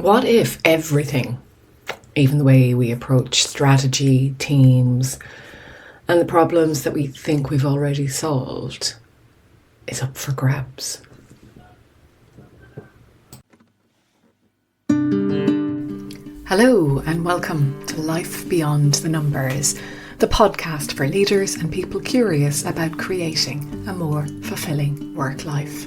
What if everything, even the way we approach strategy, teams, and the problems that we think we've already solved, is up for grabs? Hello, and welcome to Life Beyond the Numbers, the podcast for leaders and people curious about creating a more fulfilling work life.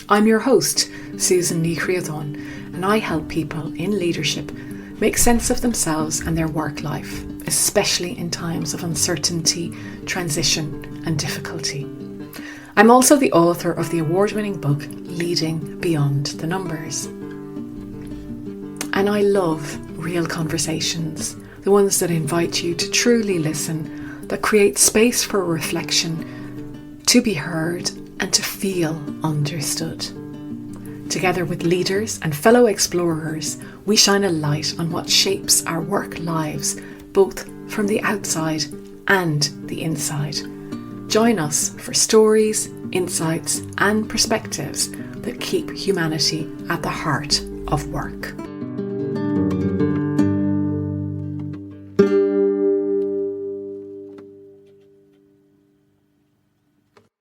I'm your host, Susan Ní Chríodáin, and I help people in leadership make sense of themselves and their work life, especially in times of uncertainty, transition, and difficulty. I'm also the author of the award-winning book, Leading Beyond the Numbers. And I love real conversations, the ones that invite you to truly listen, that create space for reflection, to be heard, and to feel understood. Together with leaders and fellow explorers, we shine a light on what shapes our work lives, both from the outside and the inside. Join us for stories, insights, and perspectives that keep humanity at the heart of work.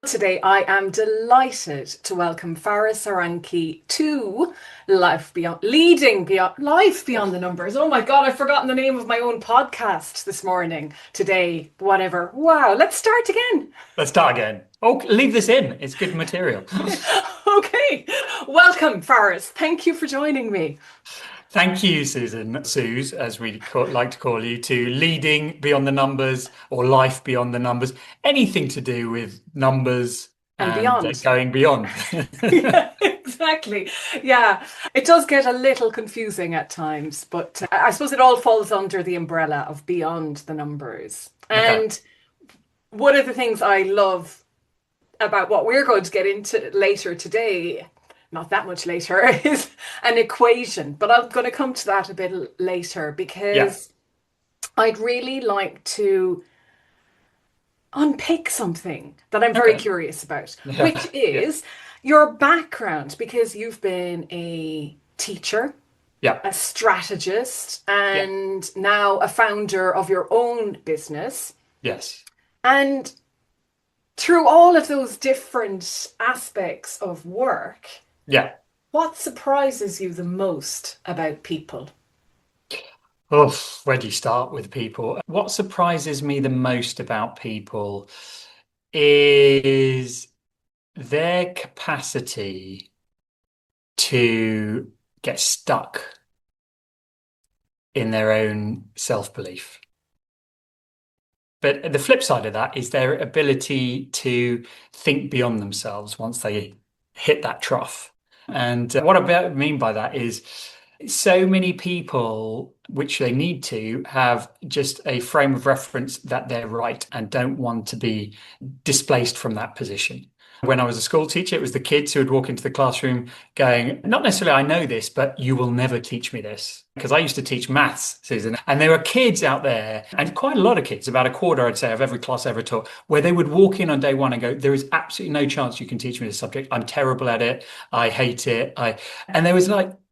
Today I am delighted to welcome Faris Aranki to Life Beyond the Numbers. Oh my God, I've forgotten the name of my own podcast this morning, today, whatever. Wow, let's start again. Oh, leave this in. It's good material. Okay, welcome Faris. Thank you for joining me. Thank you, Suze, as we like to call you, to Leading Beyond the Numbers or Life Beyond the Numbers. Anything to do with numbers and beyond. Going beyond. Yeah, exactly. Yeah, it does get a little confusing at times, but I suppose it all falls under the umbrella of Beyond the Numbers. And one of the things I love about what we're going to get into later today, not that much later, is an equation, but I'm going to come to that a bit later because I'd really like to unpick something that I'm very curious about, which is your background, because you've been a teacher, a strategist, and now a founder of your own business. Yes. And through all of those different aspects of work, what surprises you the most about people? Oh, where do you start with people? What surprises me the most about people is their capacity to get stuck in their own self-belief. But the flip side of that is their ability to think beyond themselves once they hit that trough. And what I mean by that is so many people, which they need to, have just a frame of reference that they're right and don't want to be displaced from that position. When I was a school teacher, it was the kids who would walk into the classroom going, not necessarily I know this, but you will never teach me this. Because I used to teach maths, Susan, and there were kids out there, and quite a lot of kids, about a quarter, I'd say, of every class I ever taught, where they would walk in on day one and go, there is absolutely no chance you can teach me this subject. I'm terrible at it. I hate it. And there was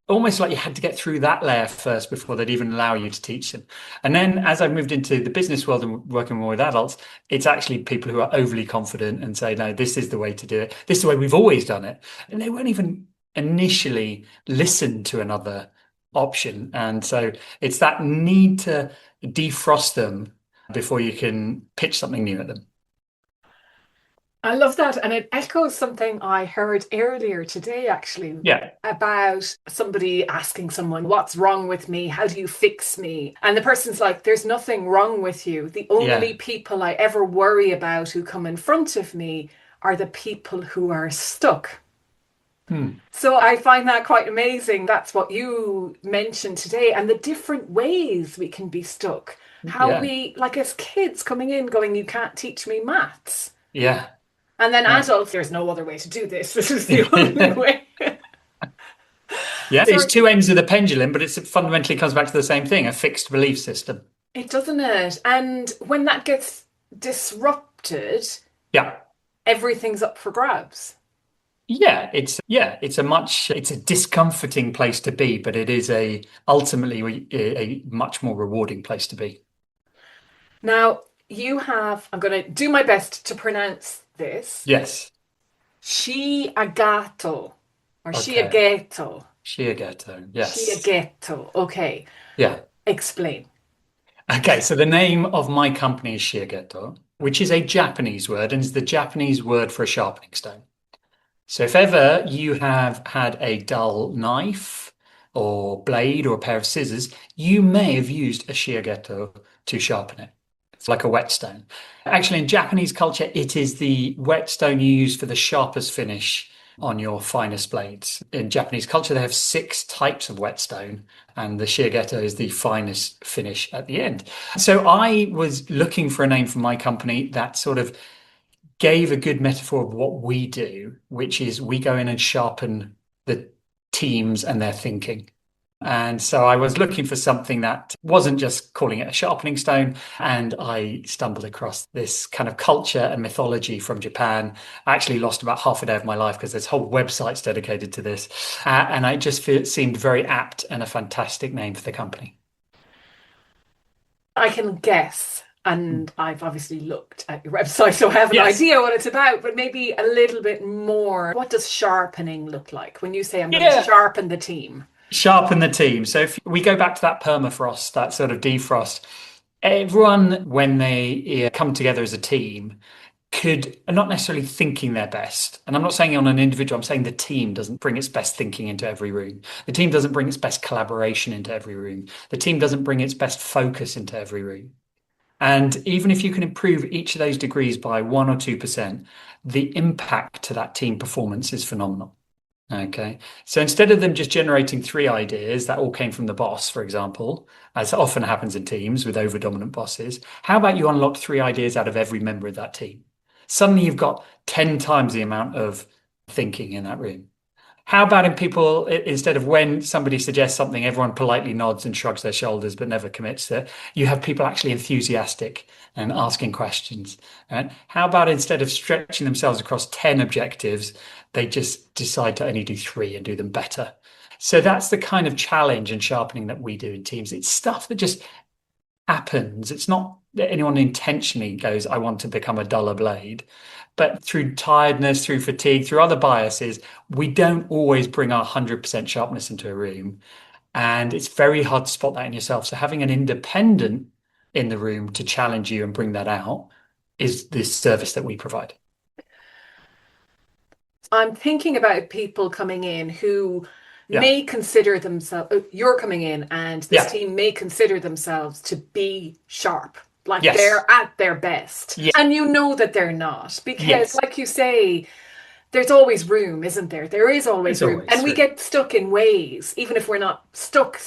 almost like you had to get through that layer first before they'd even allow you to teach them. And then as I moved into the business world and working more with adults, it's actually people who are overly confident and say, no, this is the way to do it. This is the way we've always done it. And they won't even initially listen to another option. And so it's that need to defrost them before you can pitch something new at them. I love that. And it echoes something I heard earlier today, actually, about somebody asking someone, what's wrong with me? How do you fix me? And the person's like, there's nothing wrong with you. The only people I ever worry about who come in front of me are the people who are stuck. So I find that quite amazing. That's what you mentioned today, and the different ways we can be stuck. How we, like as kids coming in going, you can't teach me maths. Yeah. And then adults, there's no other way to do this. This is the only way. It's two ends of the pendulum, but it fundamentally comes back to the same thing, a fixed belief system. It doesn't it? And when that gets disrupted, everything's up for grabs. it's a discomforting place to be, but it is ultimately a much more rewarding place to be. Now, I'm going to do my best to pronounce this. Yes. Sciagato or Okay. sciagetto. Shigeto. Yes. Sciagetto. Okay. Yeah. Explain. Okay. So the name of my company is Shigeto, which is a Japanese word and is the Japanese word for a sharpening stone. So if ever you have had a dull knife or blade or a pair of scissors, you may have used a shigeto to sharpen it. It's like a whetstone. Actually, in Japanese culture, it is the whetstone you use for the sharpest finish on your finest blades. In Japanese culture, they have 6 types of whetstone, and the shigeto is the finest finish at the end. So I was looking for a name for my company that sort of gave a good metaphor of what we do, which is we go in and sharpen the teams and their thinking. And so I was looking for something that wasn't just calling it a sharpening stone. And I stumbled across this kind of culture and mythology from Japan. I actually lost about half a day of my life because there's whole websites dedicated to this. And I just feel it seemed very apt and a fantastic name for the company. I can guess, and I've obviously looked at your website, so I have an Yes. idea what it's about, but maybe a little bit more. What does sharpening look like when you say I'm going to Yeah. sharpen the team? Sharpen the team. So if we go back to that permafrost, that sort of defrost, everyone, when they come together as a team, could not necessarily thinking their best. And I'm not saying on an individual, I'm saying the team doesn't bring its best thinking into every room. The team doesn't bring its best collaboration into every room. The team doesn't bring its best focus into every room. And even if you can improve each of those degrees by 1 or 2%, the impact to that team performance is phenomenal. Okay. So instead of them just generating 3 ideas that all came from the boss, for example, as often happens in teams with over-dominant bosses, how about you unlock 3 ideas out of every member of that team? Suddenly you've got 10 times the amount of thinking in that room. How about in people, instead of when somebody suggests something, everyone politely nods and shrugs their shoulders but never commits to it, you have people actually enthusiastic and asking questions. Right? How about instead of stretching themselves across 10 objectives, they just decide to only do 3 and do them better? So that's the kind of challenge and sharpening that we do in teams. It's stuff that just happens. It's not that anyone intentionally goes, I want to become a duller blade. But through tiredness, through fatigue, through other biases, we don't always bring our 100% sharpness into a room. And it's very hard to spot that in yourself. So having an independent in the room to challenge you and bring that out is this service that we provide. I'm thinking about people coming in who Yeah. may consider themselves, you're coming in, and this Yeah. team may consider themselves to be sharp, like Yes. they're at their best. Yeah. And you know that they're not, because, Yes. like you say, there's always room, isn't there? There is It's always room. And always we true. get stuck in ways, even if we're not stuck.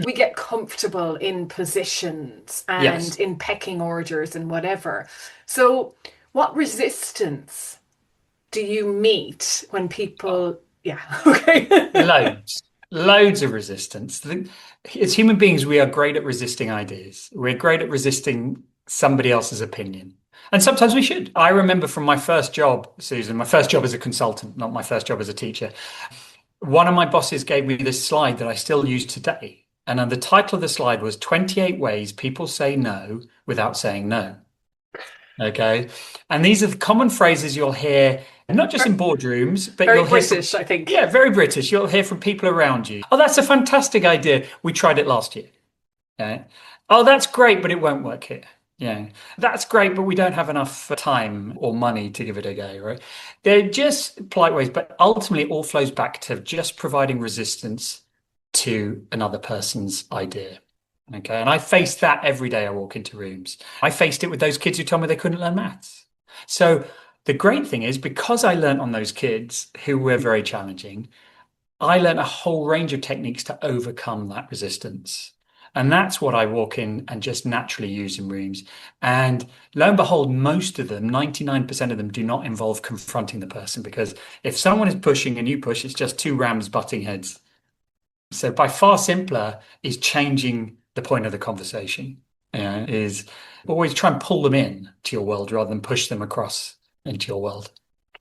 We get comfortable in positions and Yes. in pecking orders and whatever. So, what resistance do you meet when people, yeah, okay. Loads, loads of resistance. As human beings, we are great at resisting ideas. We're great at resisting somebody else's opinion. And sometimes we should. I remember from my first job, Susan, my first job as a consultant, not my first job as a teacher. One of my bosses gave me this slide that I still use today. And then the title of the slide was 28 Ways People Say No Without Saying No. Okay. And these are the common phrases you'll hear, not just in boardrooms, but Very you'll hear from, British, I think. yeah, very British. You'll hear from people around you. Oh, that's a fantastic idea. We tried it last year. Yeah. Oh, that's great, but it won't work here. Yeah. That's great, but we don't have enough time or money to give it a go, right? They're just polite ways, but ultimately it all flows back to just providing resistance to another person's idea. Okay. And I face that every day I walk into rooms. I faced it with those kids who told me they couldn't learn maths. So the great thing is because I learned on those kids who were very challenging, I learned a whole range of techniques to overcome that resistance. And that's what I walk in and just naturally use in rooms. And lo and behold, most of them, 99% of them, do not involve confronting the person because if someone is pushing and you push, it's just 2 rams butting heads. So by far simpler is changing the point of the conversation. Is always try and pull them in to your world rather than push them across into your world.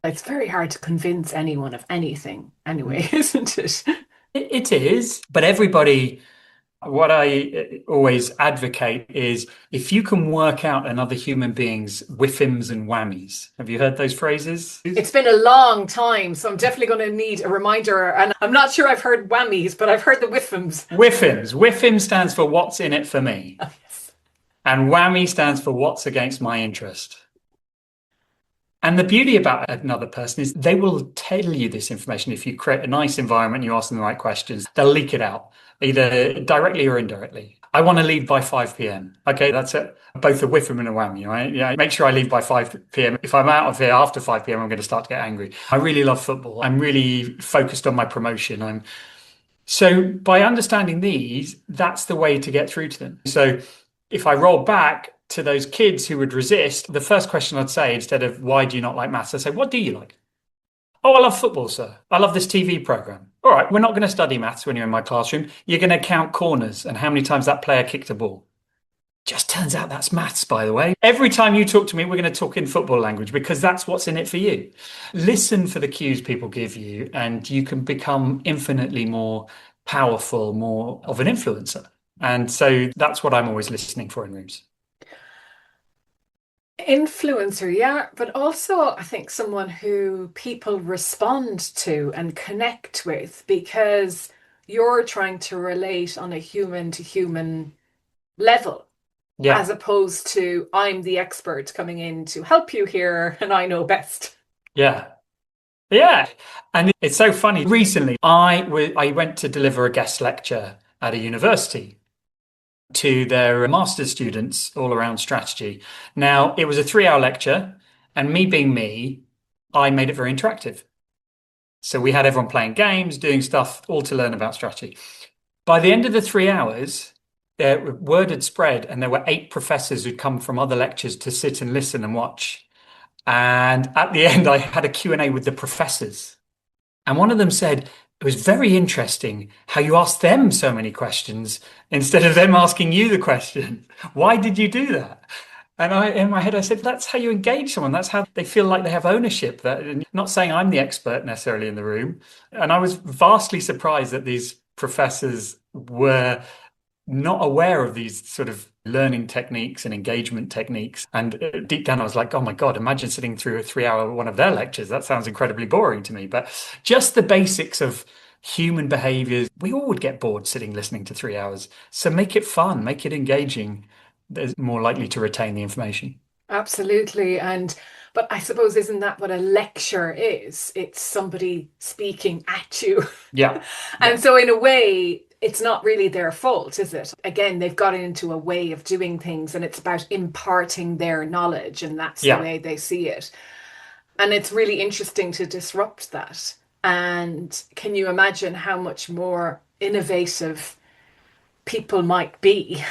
It's very hard to convince anyone of anything anyway, isn't it? It is, but everybody, what I always advocate is if you can work out another human being's whiffums and whammies. Have you heard those phrases? It's been a long time, so I'm definitely going to need a reminder. And I'm not sure I've heard whammies, but I've heard the whiffums. Whiffums. Whiffum stands for what's in it for me, Oh, yes. and whammy stands for what's against my interest. And the beauty about another person is they will tell you this information. If you create a nice environment, you ask them the right questions, they'll leak it out, either directly or indirectly. I want to leave by 5 p.m. Okay, that's it. Both a whiffum and a whammy, right? Yeah, make sure I leave by 5 p.m. If I'm out of here after 5 p.m., I'm going to start to get angry. I really love football. I'm really focused on my promotion. So by understanding these, that's the way to get through to them. So if I roll back to those kids who would resist, the first question I'd say, instead of why do you not like maths, I'd say, what do you like? Oh, I love football, sir. I love this TV program. All right, we're not going to study maths when you're in my classroom. You're going to count corners and how many times that player kicked a ball. Just turns out that's maths, by the way. Every time you talk to me, we're going to talk in football language because that's what's in it for you. Listen for the cues people give you, and you can become infinitely more powerful, more of an influencer. And so that's what I'm always listening for in rooms. Influencer, yeah, but also I think someone who people respond to and connect with because you're trying to relate on a human to human level, Yeah, as opposed to I'm the expert coming in to help you here and I know best. yeah. Yeah. And it's so funny. Recently, I went to deliver a guest lecture at a university to their master's students all around strategy. Now, it was a 3 hour lecture, and me being me, I made it very interactive. So we had everyone playing games, doing stuff, all to learn about strategy. By the end of the 3 hours, word had spread, and there were 8 professors who'd come from other lectures to sit and listen and watch. And at the end, I had a Q&A with the professors. And one of them said, it was very interesting how you asked them so many questions instead of them asking you the question. Why did you do that? And in my head, I said, that's how you engage someone. That's how they feel like they have ownership. That, not saying I'm the expert necessarily in the room. And I was vastly surprised that these professors were not aware of these sort of learning techniques and engagement techniques. And deep down, I was like, oh my God, imagine sitting through a 3 hour one of their lectures. That sounds incredibly boring to me. But just the basics of human behaviors, we all would get bored sitting listening to 3 hours. So make it fun, make it engaging. They're more likely to retain the information. Absolutely. But I suppose isn't that what a lecture is? It's somebody speaking at you. Yeah. And Yeah. so in a way, it's not really their fault, is it? Again, they've got into a way of doing things and it's about imparting their knowledge and that's the Yeah. way they see it. And it's really interesting to disrupt that. And can you imagine how much more innovative people might be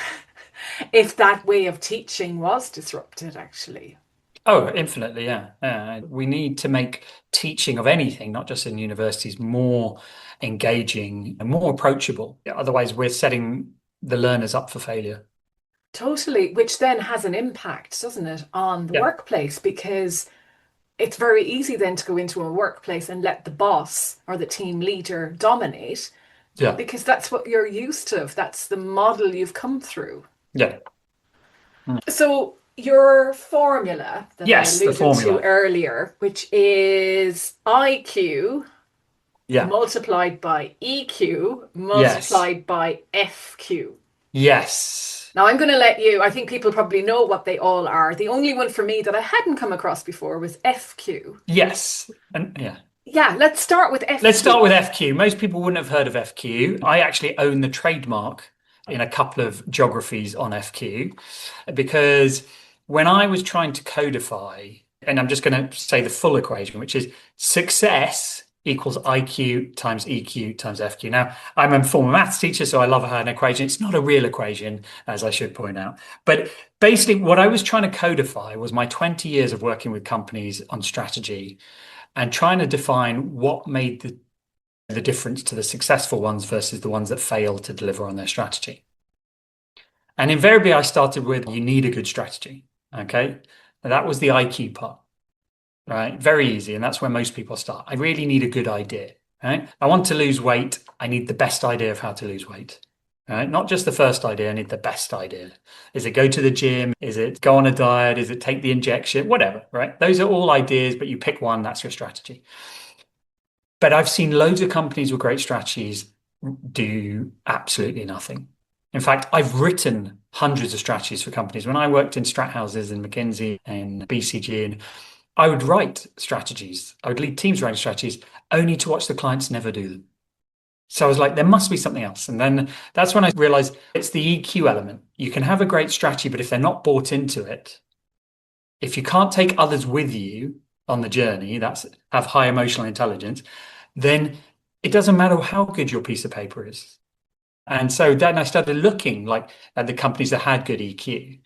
if that way of teaching was disrupted, actually? Oh, infinitely, yeah. Yeah. We need to make teaching of anything, not just in universities, more engaging and more approachable. Otherwise, we're setting the learners up for failure. Totally, which then has an impact, doesn't it, on the Yeah. workplace? Because it's very easy then to go into a workplace and let the boss or the team leader dominate Yeah. because that's what you're used to. That's the model you've come through. Yeah. Mm. So, your formula that I Yes, the alluded to formula. earlier, which is IQ Yeah. multiplied by EQ Yes. multiplied by FQ. Yes. Now, I'm going to let you, I think people probably know what they all are. The only one for me that I hadn't come across before was FQ. Yes. And yeah. Yeah, let's start with Let's start FQ. with FQ. Most people wouldn't have heard of FQ. I actually own the trademark in a couple of geographies on FQ because when I was trying to codify, and I'm just going to say the full equation, which is success equals IQ times EQ times FQ. Now, I'm a former maths teacher, so I love an equation. It's not a real equation, as I should point out. But basically, what I was trying to codify was my 20 years of working with companies on strategy and trying to define what made the difference to the successful ones versus the ones that failed to deliver on their strategy. And invariably, I started with you need a good strategy. Okay. Now, that was the IQ part. right? Very easy. And that's where most people start. I really need a good idea, right? I want to lose weight. I need the best idea of how to lose weight, right? Not just the first idea. I need the best idea. Is it go to the gym? Is it go on a diet? Is it take the injection? Whatever, right? Those are all ideas, but you pick one, that's your strategy. But I've seen loads of companies with great strategies do absolutely nothing. In fact, I've written hundreds of strategies for companies. When I worked in strat houses in McKinsey and BCG, and I would write strategies. I would lead teams writing strategies, only to watch the clients never do them. So I was like, there must be something else. And then that's when I realized it's the EQ element. You can have a great strategy, but if they're not bought into it, if you can't take others with you on the journey, that's have high emotional intelligence, then it doesn't matter how good your piece of paper is. And so then I started looking like at the companies that had good EQ,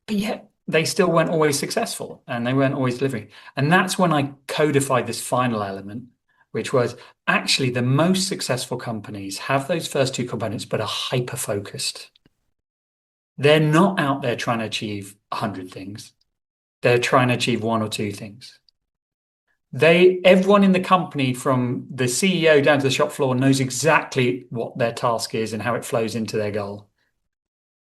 but yet they still weren't always successful and they weren't always delivering. And that's when I codified this final element, which was actually the most successful companies have those first two components, but are hyper focused. They're not out there trying to achieve 100 things. They're trying to achieve one or two things. Everyone in the company, from the CEO down to the shop floor, knows exactly what their task is and how it flows into their goal.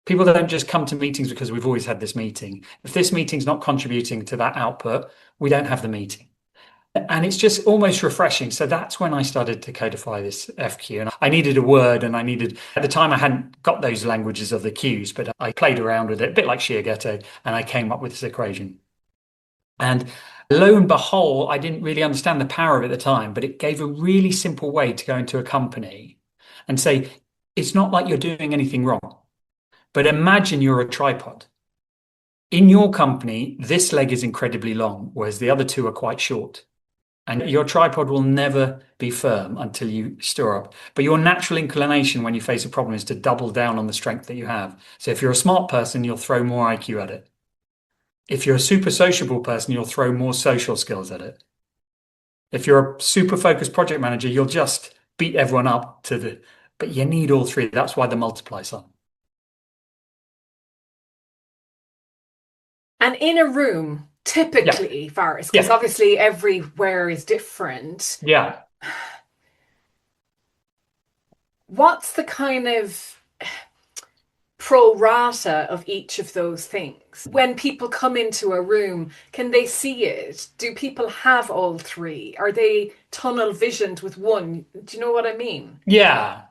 People don't just come to meetings because we've always had this meeting. If this meeting's not contributing to that output, we don't have the meeting. And it's just almost refreshing. So that's when I started to codify this FQ. And I needed a word, and at the time, I hadn't got those languages of the cues, but I played around with it, a bit like Shigeto, and I came up with this equation. And lo and behold, I didn't really understand the power of it at the time, but it gave a really simple way to go into a company and say, it's not like you're doing anything wrong, but imagine you're a tripod. In your company, this leg is incredibly long, whereas the other two are quite short. And your tripod will never be firm until you stir up. But your natural inclination when you face a problem is to double down on the strength that you have. So if you're a smart person, you'll throw more IQ at it. If you're a super sociable person, you'll throw more social skills at it. If you're a super focused project manager, you'll just beat everyone up but you need all three. That's why the multiply sign. And in a room, typically, Faris, because obviously everywhere is different. Yeah. What's the kind of pro rata of each of those things? When people come into a room, can they see it? Do people have all three? Are they tunnel visioned with one? Do you know what I mean? Yeah.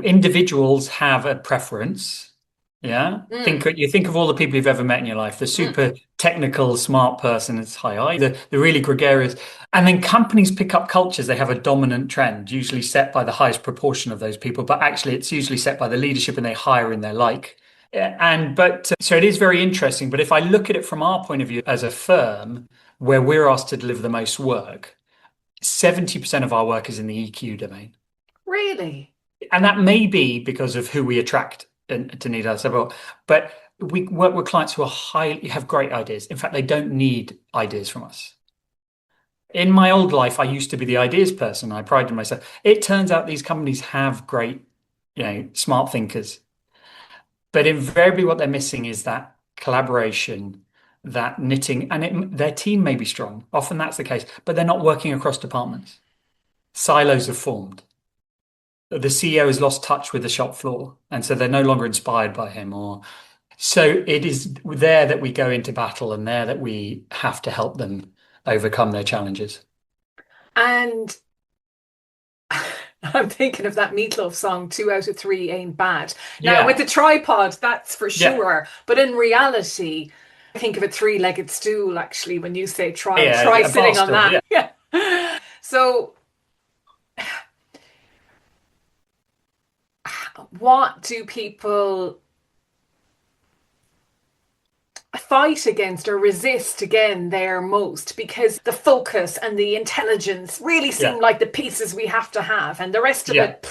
Individuals have a preference. Yeah. You think of all the people you've ever met in your life, the super technical, smart person is high I, the really gregarious. And then companies pick up cultures. They have a dominant trend, usually set by the highest proportion of those people, but actually it's usually set by the leadership and they hire in their like. So it is very interesting. But if I look at it from our point of view as a firm where we're asked to deliver the most work, 70% of our work is in the EQ domain. Really? And that may be because of who we attract to need us, but we work with clients who have great ideas. In fact, they don't need ideas from us. In my old life, I used to be the ideas person. I prided myself. It turns out these companies have great, smart thinkers, but invariably what they're missing is that collaboration, that knitting, and their team may be strong. Often that's the case, but they're not working across departments. Silos have formed. The CEO has lost touch with the shop floor, and so they're no longer inspired by him. So it is there that we go into battle, and there that we have to help them overcome their challenges. And I'm thinking of that Meatloaf song, 2 out of 3 ain't bad. Now, with the tripod, that's for sure. But in reality, I think of a 3-legged stool, actually, when you say try sitting on that. Yeah. So what do people fight against or resist again there most? Because the focus and the intelligence really seem like the pieces we have to have, and the rest of it.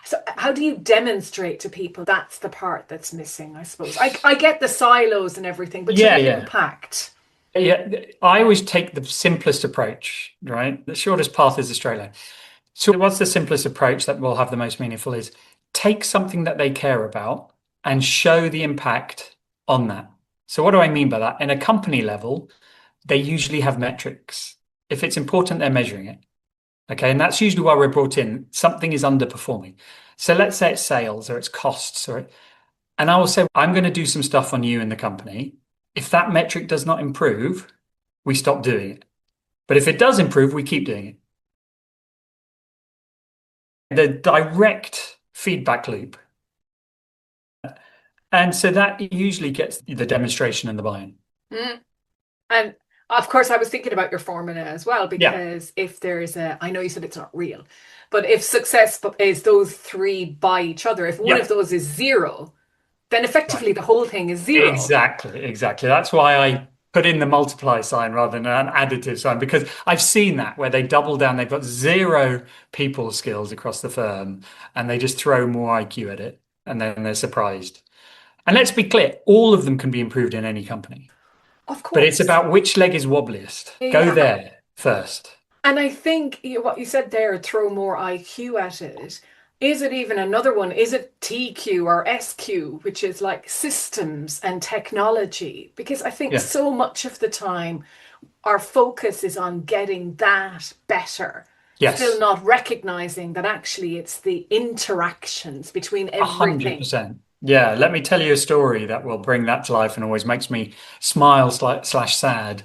So how do you demonstrate to people that's the part that's missing, I suppose? I get the silos and everything, but to be impact. Yeah, I always take the simplest approach, right? The shortest path is a straight line. So what's the simplest approach that will have the most meaningful is take something that they care about and show the impact on that. So what do I mean by that? In a company level, they usually have metrics. If it's important, they're measuring it. Okay. And that's usually why we're brought in. Something is underperforming. So let's say it's sales or it's costs and I will say, I'm going to do some stuff on you in the company. If that metric does not improve, we stop doing it. But if it does improve, we keep doing it. The direct feedback loop. And so that usually gets the demonstration and the buy-in. Mm. And of course, I was thinking about your formula as well, Yeah, because if there's I know you said it's not real, but if success is those three by each other, if one yeah, of those is zero, then right. effectively the whole thing is zero. Exactly, exactly. That's why I put in the multiply sign rather than an additive sign, because I've seen that where they double down, they've got zero people skills across the firm, and they just throw more IQ at it, and then they're surprised. And let's be clear, all of them can be improved in any company, Of but it's course. about which leg is wobbliest. Go Yeah. there first. And I think what you said there, throw more IQ at it. Is it even another one? Is it TQ or SQ, which is like systems and technology? Because I think Yeah. so much of the time our focus is on getting that better, still Yes. not recognizing that actually it's the interactions between everything. 100%. Yeah. Let me tell you a story that will bring that to life and always makes me smile slash sad.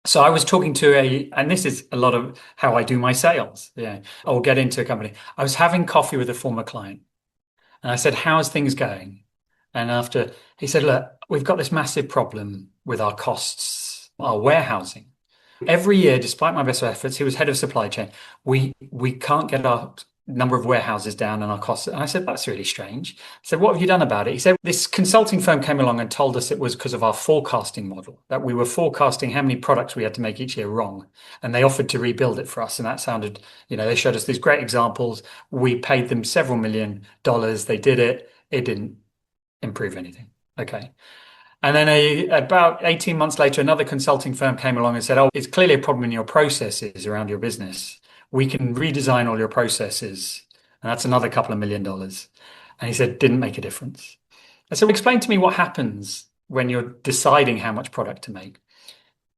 So I was talking to and this is a lot of how I do my sales. Yeah. Or get into a company. I was having coffee with a former client and I said, how's things going? And after he said, look, we've got this massive problem with our costs, our warehousing. Every year, despite my best efforts, he was head of supply chain. We can't get our number of warehouses down and our costs. And I said, that's really strange. I said, what have you done about it? He said, this consulting firm came along and told us it was because of our forecasting model, that we were forecasting how many products we had to make each year wrong. And they offered to rebuild it for us. And that sounded, they showed us these great examples. We paid them several $1 million. They did it. It didn't improve anything. Okay. And then about 18 months later, another consulting firm came along and said, oh, it's clearly a problem in your processes around your business. We can redesign all your processes. And that's another couple of $1 million. And he said, didn't make a difference. I said, well, explain to me what happens when you're deciding how much product to make.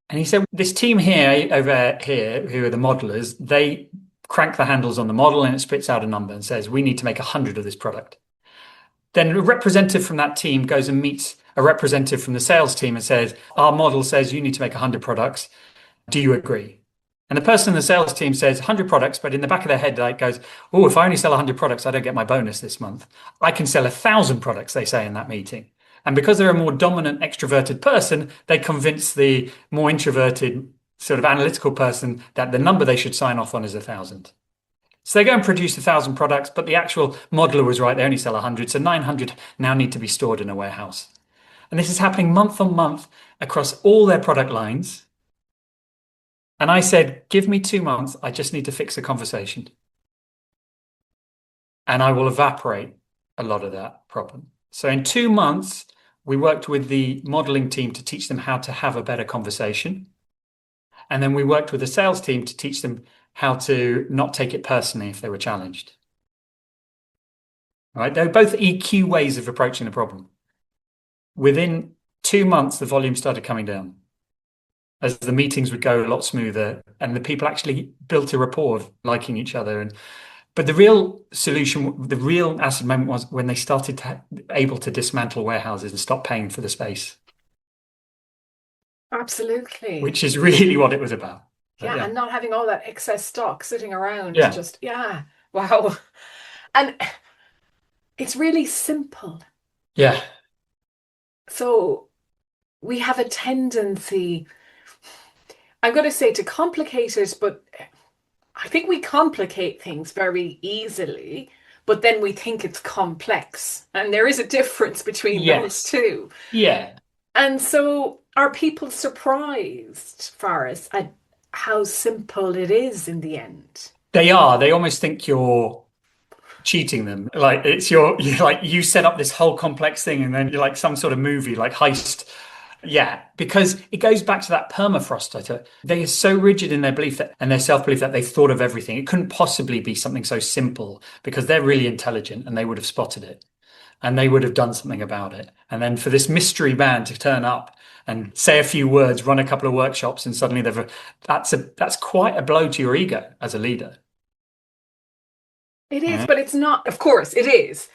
And he said, this team here, over here, who are the modelers, they crank the handles on the model and it spits out a number and says, we need to make 100 of this product. Then a representative from that team goes and meets a representative from the sales team and says, our model says you need to make 100 products. Do you agree? And the person in the sales team says 100 products, but in the back of their head, like goes, oh, if I only sell 100 products, I don't get my bonus this month. I can sell 1,000 products, they say in that meeting. And because they're a more dominant extroverted person, they convince the more introverted sort of analytical person that the number they should sign off on is 1,000. So they go and produce 1,000 products, but the actual modeler was right. They only sell 100. So 900 now need to be stored in a warehouse. And this is happening month on month across all their product lines. And I said, give me 2 months. I just need to fix a conversation. And I will evaporate a lot of that problem. So in 2 months, we worked with the modeling team to teach them how to have a better conversation. And then we worked with the sales team to teach them how to not take it personally if they were challenged. Right? They're both EQ ways of approaching the problem. Within 2 months, the volume started coming down as the meetings would go a lot smoother and the people actually built a rapport of liking each other. But the real solution, the real acid moment was when they started able to dismantle warehouses and stop paying for the space. Absolutely. Which is really what it was about. Yeah, Yeah. and not having all that excess stock sitting around, Yeah. just, yeah, wow. And it's really simple. Yeah. So we have a tendency, I'm going to say, to complicate it, but I think we complicate things very easily, but then we think it's complex. And there is a difference between those Yes. two. Yeah. And so are people surprised, Faris, at how simple it is in the end? They are. They almost think you're cheating them. Like you're like you set up this whole complex thing and then you're like some sort of movie, like heist. Yeah, because it goes back to that permafrost. They are so rigid in their belief that and their self-belief that they've thought of everything. It couldn't possibly be something so simple because they're really intelligent and they would have spotted it and they would have done something about it. And then for this mystery man to turn up and say a few words, run a couple of workshops, and suddenly that's quite a blow to your ego as a leader. It is, Yeah. but it's not, of course, it is.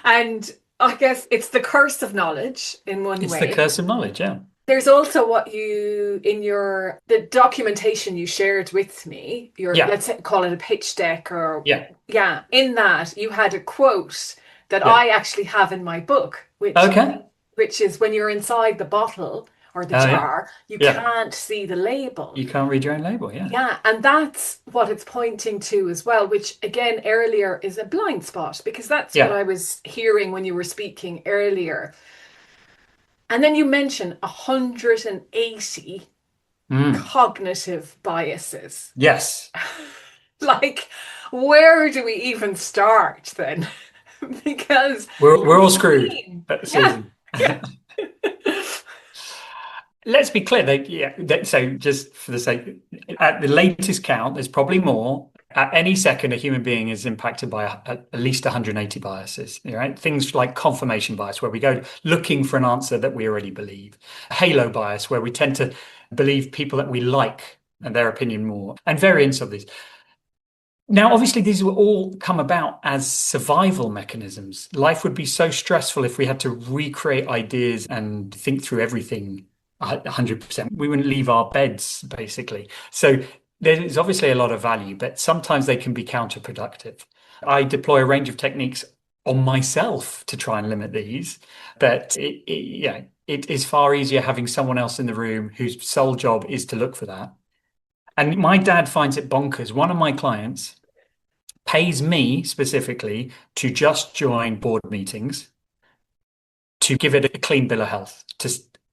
And I guess it's the curse of knowledge in one It's the way. curse of knowledge, yeah. There's also what you, in the documentation you shared with me, Yeah, let's call it a pitch deck or, yeah, yeah, in that you had a quote that yeah. I actually have in my book, Okay. which is when you're inside the bottle or the Oh, yeah, jar, you yeah. can't see the label. You can't read your own label, yeah. Yeah, and that's what it's pointing to as well, which again earlier is a blind spot because that's what Yeah. I was hearing when you were speaking earlier. And then you mentioned 180 Mm. cognitive biases. Yes. Like, where do we even start then? Because We're all we've screwed, seen, yeah, Susan. yeah. Let's be clear. So just for the sake, at the latest count, there's probably more. At any second, a human being is impacted by at least 180 biases, right? Things like confirmation bias, where we go looking for an answer that we already believe. Halo bias, where we tend to believe people that we like and their opinion more, and variants of these. Now, obviously, these will all come about as survival mechanisms. Life would be so stressful if we had to recreate ideas and think through everything 100%. We wouldn't leave our beds, basically. So there's obviously a lot of value, but sometimes they can be counterproductive. I deploy a range of techniques on myself to try and limit these, but yeah, it is far easier having someone else in the room whose sole job is to look for that. And my dad finds it bonkers. One of my clients pays me specifically to just join board meetings to give it a clean bill of health.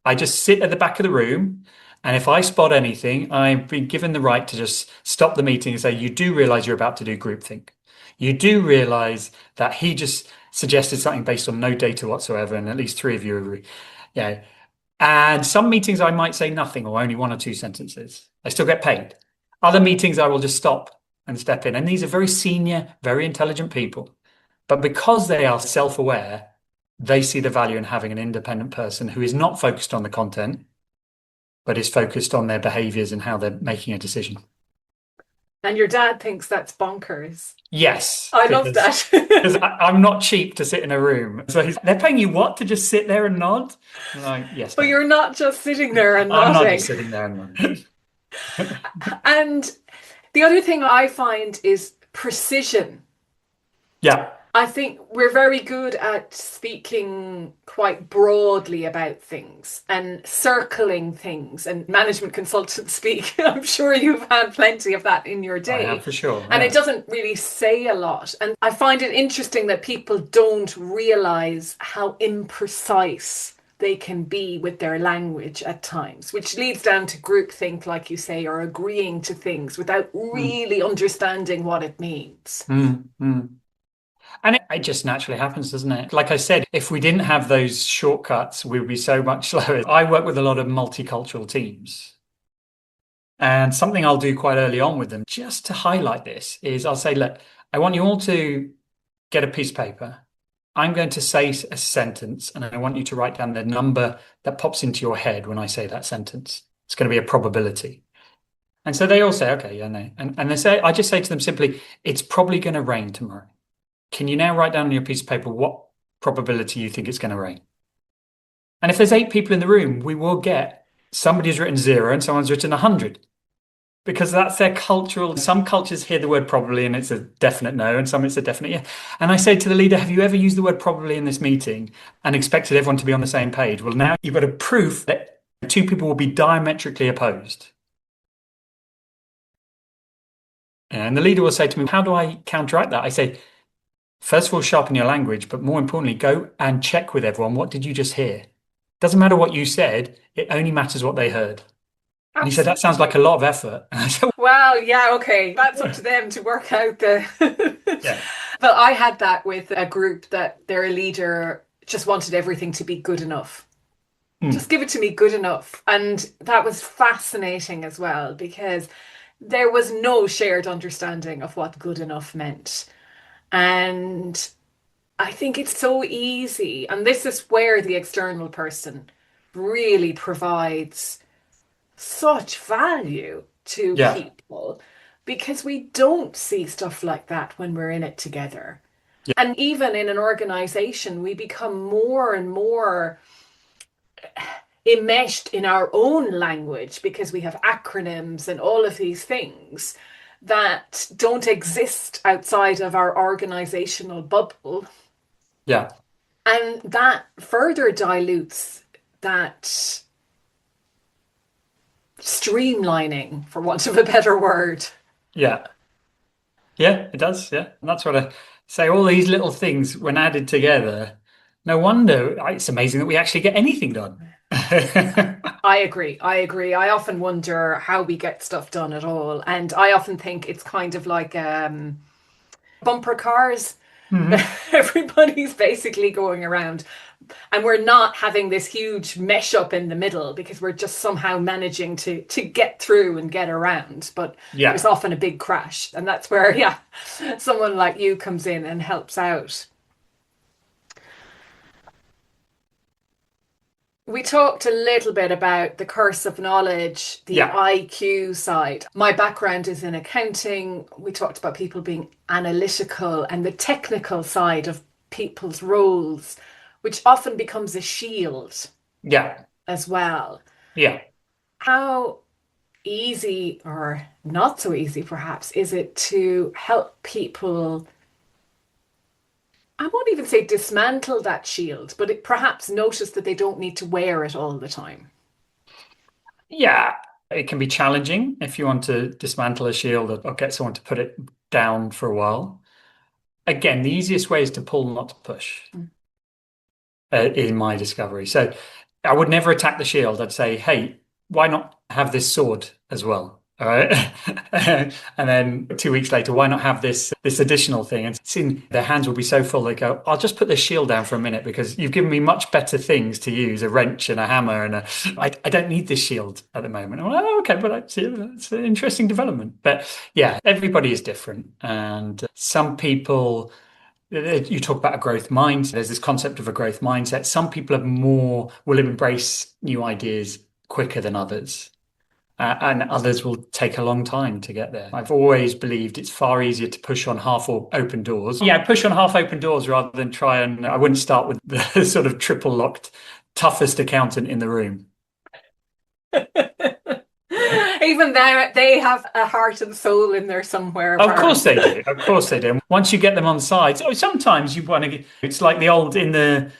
I just sit at the back of the room, and if I spot anything, I've been given the right to just stop the meeting and say, "You do realize you're about to do groupthink. You do realize that he just suggested something based on no data whatsoever, and at least three of you agree." Yeah. And some meetings I might say nothing or only one or two sentences. I still get paid. Other meetings I will just stop and step in. And these are very senior, very intelligent people. But because they are self-aware, they see the value in having an independent person who is not focused on the content, but is focused on their behaviors and how they're making a decision. And your dad thinks that's bonkers. Yes, I love because that. I'm not cheap to sit in a room. So they're paying you what to just sit there and nod? I'm like, yes, But Dad. you're not just sitting there and I'm not just nodding. sitting there and nodding. And the other thing I find is precision. Yeah. I think we're very good at speaking quite broadly about things and circling things and management consultant speak. I'm sure you've had plenty of that in your I have day. for sure. And it Yeah. doesn't really say a lot. And I find it interesting that people don't realize how imprecise they can be with their language at times, which leads down to groupthink, like you say, or agreeing to things without Mm, really understanding what it means. mm. And it just naturally happens, doesn't it? Like I said, if we didn't have those shortcuts, we would be so much slower. I work with a lot of multicultural teams. And something I'll do quite early on with them, just to highlight this, is I'll say, look, I want you all to get a piece of paper. I'm going to say a sentence, and I want you to write down the number that pops into your head when I say that sentence. It's going to be a probability. And so they all say, okay, yeah, no. And they say, I just say to them simply, it's probably going to rain tomorrow. Can you now write down on your piece of paper what probability you think it's going to rain? And if there's eight people in the room, we will get somebody's written zero and someone's written 100 because that's their cultural. Some cultures hear the word probably and it's a definite no, and some it's a definite yeah. And I say to the leader, have you ever used the word probably in this meeting and expected everyone to be on the same page? Well, now you've got a proof that two people will be diametrically opposed. And the leader will say to me, how do I counteract that? I say, first of all, sharpen your language, but more importantly, go and check with everyone. What did you just hear? Doesn't matter what you said, it only matters what they heard. And he said, that sounds like a Absolutely. lot of effort. And I said, Well, yeah, okay. That's up to them to work out the. yeah. But I had that with a group that their leader just wanted everything to be good enough. Just Mm, give it to me good enough. And that was fascinating as well because there was no shared understanding of what good enough meant. And I think it's so easy. And this is where the external person really provides such value to Yeah. people because we don't see stuff like that when we're in it together. Yeah. And even in an organization, we become more and more enmeshed in our own language because we have acronyms and all of these things that don't exist outside of our organizational bubble. Yeah. And that further dilutes that streamlining, for want of a better word. Yeah. Yeah, it does. Yeah. And that's what I say. All these little things, when added together, no wonder it's amazing that we actually get anything done. I agree. I agree. I often wonder how we get stuff done at all. And I often think it's kind of like bumper cars. Mhm. Everybody's basically going around, and we're not having this huge mesh up in the middle because we're just somehow managing to get through and get around. But there's Yeah. often a big crash, and that's where, yeah, someone like you comes in and helps out. We talked a little bit about the curse of knowledge, the Yeah. IQ side. My background is in accounting. We talked about people being analytical and the technical side of people's roles, which often becomes a shield Yeah. as well. Yeah. How easy or not so easy, perhaps, is it to help people? I won't even say dismantle that shield, but perhaps notice that they don't need to wear it all the time. Yeah. It can be challenging if you want to dismantle a shield or get someone to put it down for a while. Again, the easiest way is to pull, not to push. In my discovery. So I would never attack the shield. I'd say, hey, why not have this sword as well? All right. And then 2 weeks later, why not have this additional thing? And soon their hands will be so full they go, I'll just put this shield down for a minute because you've given me much better things to use, a wrench and a hammer I don't need this shield at the moment. I'm like, oh, okay, but it's an interesting development. But yeah, everybody is different. And some people you talk about a growth mindset. There's this concept of a growth mindset. Some people have more will embrace new ideas quicker than others, and others will take a long time to get there. I've always believed it's far easier to push on half or open doors. Yeah, push on half open doors rather than try and. I wouldn't start with the sort of triple locked, toughest accountant in the room. Even there, they have a heart and soul in there somewhere, Of course apparently. they do. Of course they do. Once you get them on side, so sometimes you want to get. It's like the old in the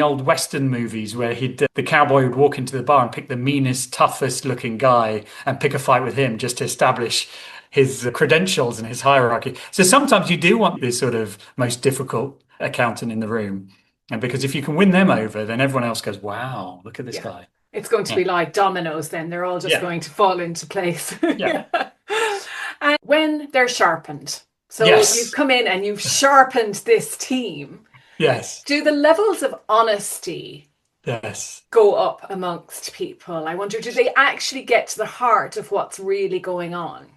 old Western movies where the cowboy would walk into the bar and pick the meanest, toughest looking guy and pick a fight with him just to establish his credentials and his hierarchy. So sometimes you do want this sort of most difficult accountant in the room, and because if you can win them over, then everyone else goes, "Wow, look at this Yeah. guy." It's going to Yeah, be like dominoes then. They're all just yeah, going to fall into place. yeah. Yeah. And when they're sharpened, so you've Yes, come in and you've sharpened this team, yes, do the levels of honesty yes. go up amongst people? I wonder, do they actually get to the heart of what's really going on?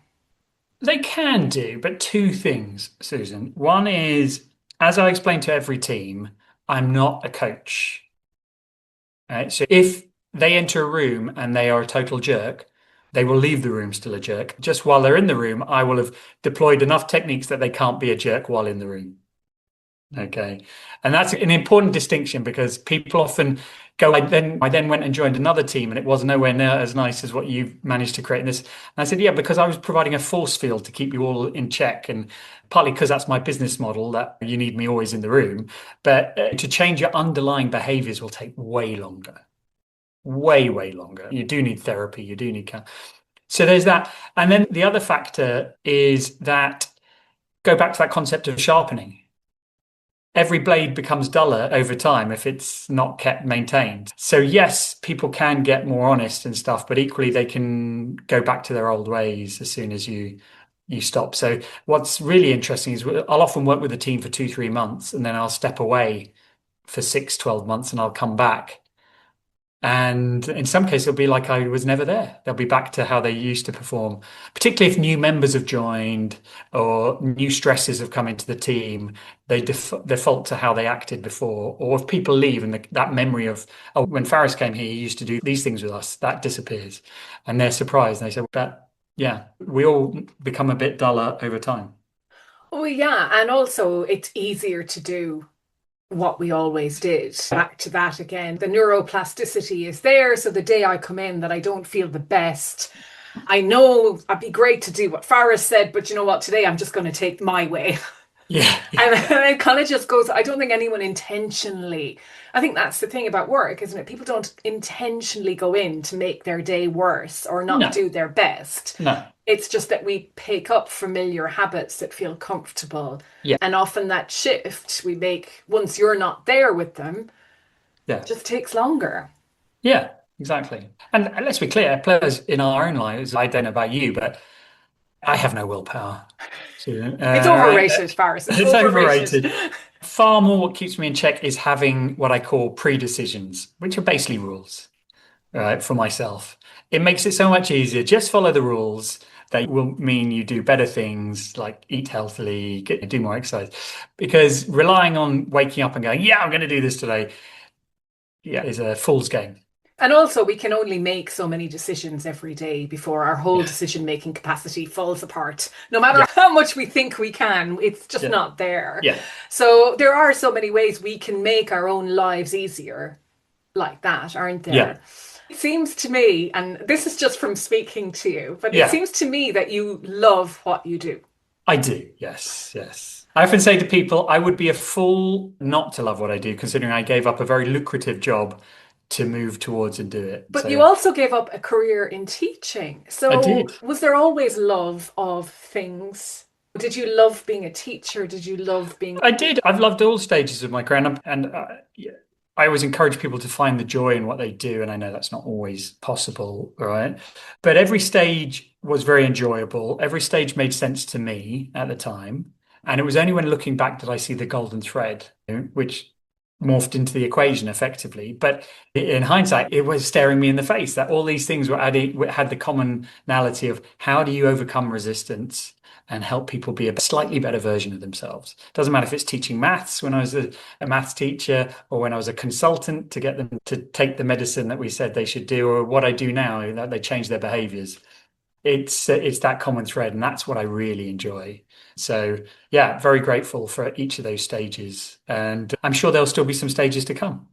They can do, but two things, Susan. One is, as I explained to every team, I'm not a coach. Right? So if they enter a room and they are a total jerk, they will leave the room still a jerk. Just while they're in the room, I will have deployed enough techniques that they can't be a jerk while in the room. Okay. And that's an important distinction because people often go, I then went and joined another team and it was nowhere near as nice as what you've managed to create in this. And I said, yeah, because I was providing a force field to keep you all in check. And partly because that's my business model that you need me always in the room. But to change your underlying behaviors will take way longer, way, way longer. You do need therapy. You do need. So there's that. And then the other factor is that go back to that concept of sharpening. Every blade becomes duller over time if it's not kept maintained. So yes, people can get more honest and stuff, but equally they can go back to their old ways as soon as you stop. So what's really interesting is I'll often work with a team for 2, 3 months and then I'll step away for 6, 12 months and I'll come back. And in some cases, it'll be like I was never there. They'll be back to how they used to perform, particularly if new members have joined or new stresses have come into the team. They default to how they acted before. Or if people leave and that memory of, oh, when Faris came here, he used to do these things with us, that disappears. And they're surprised. And they say, but yeah, we all become a bit duller over time. Oh, yeah. And also, it's easier to do what we always did. Back to that again. The neuroplasticity is there. So the day I come in that I don't feel the best, I know I'd be great to do what Faris said, but you know what? Today I'm just going to take my way. Yeah. And it kind of just goes, I don't think anyone intentionally, I think that's the thing about work, isn't it? People don't intentionally go in to make their day worse or not No, do their best. no. It's just that we pick up familiar habits that feel comfortable. Yeah. And often that shift we make once you're not there with them Yeah. just takes longer. Yeah, exactly. And let's be clear, players in our own lives, I don't know about you, but I have no willpower. So, It's right? overrated, Faris. It's It's overrated. overrated. Far more what keeps me in check is having what I call pre-decisions, which are basically rules, right, for myself. It makes it so much easier. Just follow the rules. They will mean you do better things like eat healthily, do more exercise. Because relying on waking up and going, yeah, I'm going to do this today, yeah, is a fool's game. And also, we can only make so many decisions every day before our whole Yeah, decision-making capacity falls apart. No matter yeah, how much we think we can, it's just yeah, not there. yeah, So there are so many ways we can make our own lives easier like that, aren't yeah, there? It seems to me, and this is just from speaking to you, but it yeah. seems to me that you love what you do. I do. Yes, yes. I often say to people, I would be a fool not to love what I do, considering I gave up a very lucrative job to move towards and do it. But you So also gave up a career in teaching. I So did. was there always love of things? Did you love being a teacher? Did you love being... I did. I've loved all stages of my career, and yeah, I always encourage people to find the joy in what they do. And I know that's not always possible, right? But every stage was very enjoyable. Every stage made sense to me at the time. And it was only when looking back did I see the golden thread, which morphed into the equation effectively. But in hindsight, it was staring me in the face that all these things were adding, had the commonality of how do you overcome resistance and help people be a slightly better version of themselves. Doesn't matter if it's teaching maths when I was a maths teacher or when I was a consultant to get them to take the medicine that we said they should do, or what I do now that they change their behaviors. It's that common thread, and that's what I really enjoy. So yeah, very grateful for each of those stages, and I'm sure there'll still be some stages to come.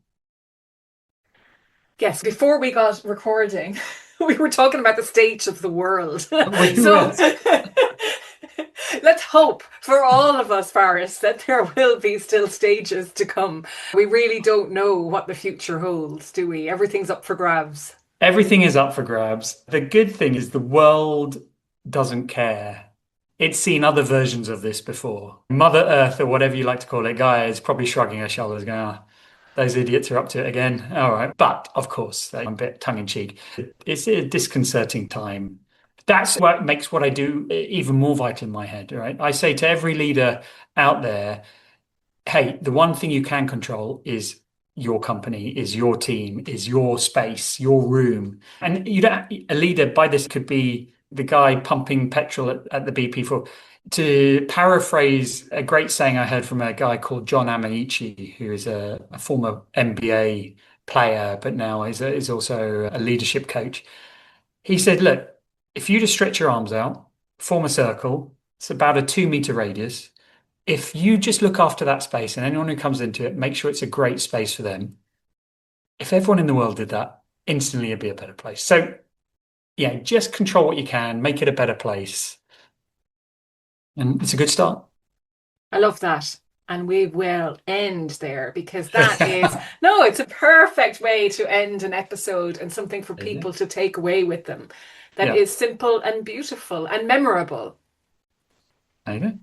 Yes, before we got recording, we were talking about the state of the world. We So will. let's hope for all of us, Faris, that there will be still stages to come. We really don't know what the future holds, do we? Everything's up for grabs. Everything is up for grabs. The good thing is the world doesn't care. It's seen other versions of this before. Mother Earth, or whatever you like to call it, Gaia is probably shrugging her shoulders, going, "Ah, those idiots are up to it again." All right. But of course, I'm a bit tongue in cheek. It's a disconcerting time. That's what makes what I do even more vital in my head, right? I say to every leader out there, hey, the one thing you can control is your company, is your team, is your space, your room. And you don't, a leader by this could be the guy pumping petrol at the BP for. To paraphrase a great saying I heard from a guy called John Amanici, who is a former NBA player, but now is also a leadership coach. He said, look, if you just stretch your arms out, form a circle, it's about a 2 meter radius. If you just look after that space and anyone who comes into it, make sure it's a great space for them. If everyone in the world did that, instantly it'd be a better place. So, yeah, just control what you can, make it a better place. And it's a good start. I love that. And we will end there because that is, no, it's a perfect way to end an episode and something for people to take away with them that Yeah. is simple and beautiful and memorable. There you go.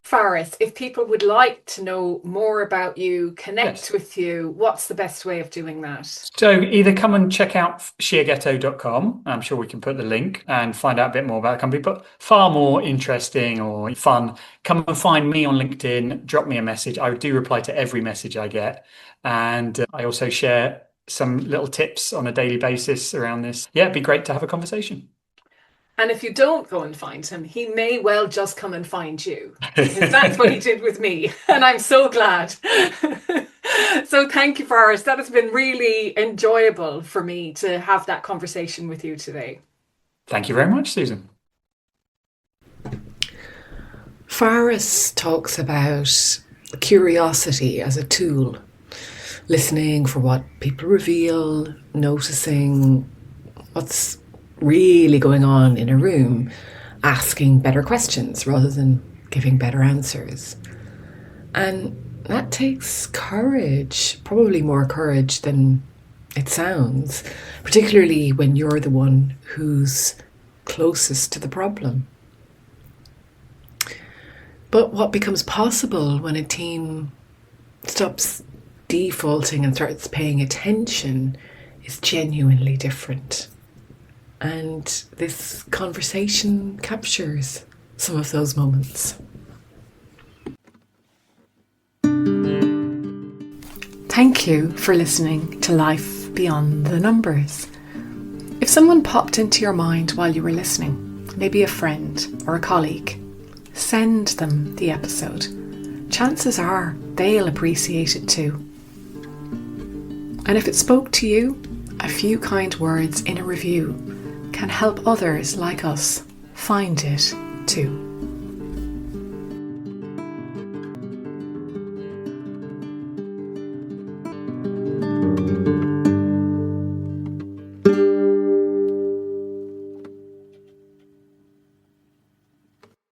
Faris, if people would like to know more about you, connect Yes. with you, what's the best way of doing that? So either come and check out sheerghetto.com. I'm sure we can put the link and find out a bit more about the company, but far more interesting or fun, come and find me on LinkedIn, drop me a message. I do reply to every message I get. And I also share some little tips on a daily basis around this, yeah, it'd be great to have a conversation. And if you don't go and find him, he may well just come and find you, because that's what he did with me. And I'm so glad. So thank you, Faris. That has been really enjoyable for me to have that conversation with you today. Thank you very much, Susan. Faris talks about curiosity as a tool, listening for what people reveal, noticing what's really going on in a room, asking better questions rather than giving better answers. And that takes courage, probably more courage than it sounds, particularly when you're the one who's closest to the problem. But what becomes possible when a team stops defaulting and starts paying attention is genuinely different. And this conversation captures some of those moments. Thank you for listening to Life Beyond the Numbers. If someone popped into your mind while you were listening, maybe a friend or a colleague, send them the episode. Chances are they'll appreciate it too. And if it spoke to you, a few kind words in a review can help others like us find it too.